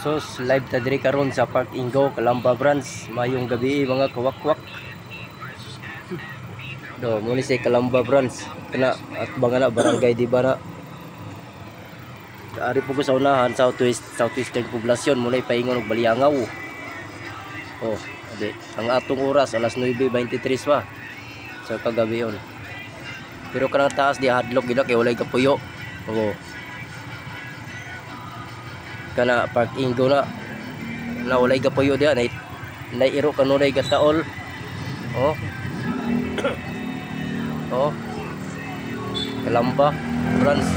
Sos live ta diri karon sa Park Ingo, Calamba Branch. Mayong gabi mga kawakwak. Do mo ni sa Calamba Branch kana at bangana barangay di ba na. Ari po ko sa unahan southeastern poblasyon mo na paingon og Baliangaw. Oh, ade ang atong oras alas 9:23 pa sa kagabi yon. Pero kanang taas di hadlok gid kay walay kapuyo. Oo. Kana Park Ingo na walay kapuyo diha na iro kanunay gataol. Oh. Oh. Calamba Branch.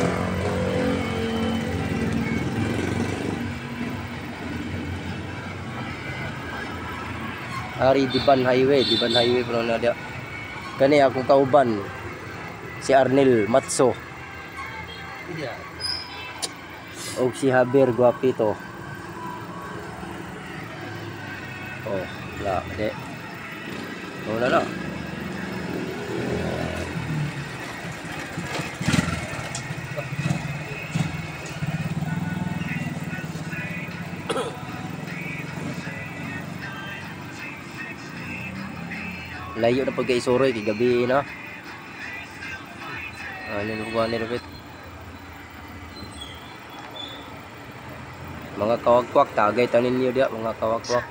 Ari Diban Highway pala na dia. Kani akong kauban si Arnel Matso. O si Javier Guapito. Oh, la de. Wala na. Layo na pagka-isoroy kay gabi na. Ano ni Robert? Mga kawakwak tagay tanin niyo dia mga kawakwak.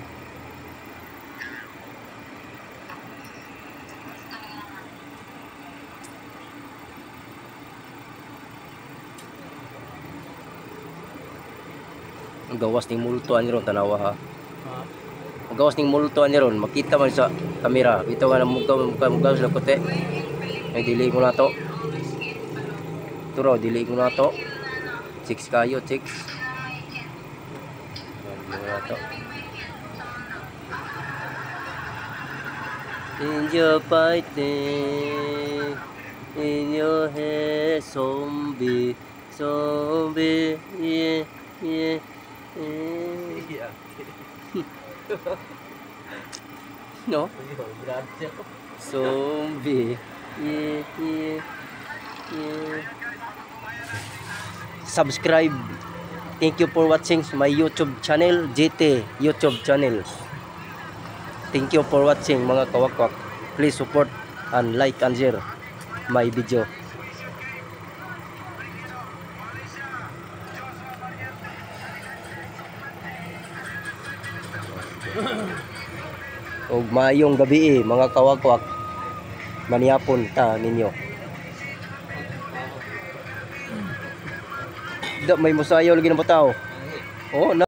Ang gawas ning multo ani ron tanawa ha. Ang gawas ning multo ani ron makita man sa kamera. Ito nga muka sa kote. Ay dili ko na to. Turo dili ko na to. 6 kayo 6. In your fighting, in your head, zombie, yeah, yeah, yeah. No? Zombie, yeah, yeah, yeah. Subscribe. Thank you for watching my YouTube channel, GT YouTube channel. Thank you for watching mga kawakwak. Please support and like and share my video. Og mayong gabi mga kawakwak. Maniyapon ta ninyo. Da may musayaw lagi ng bataw. Oh,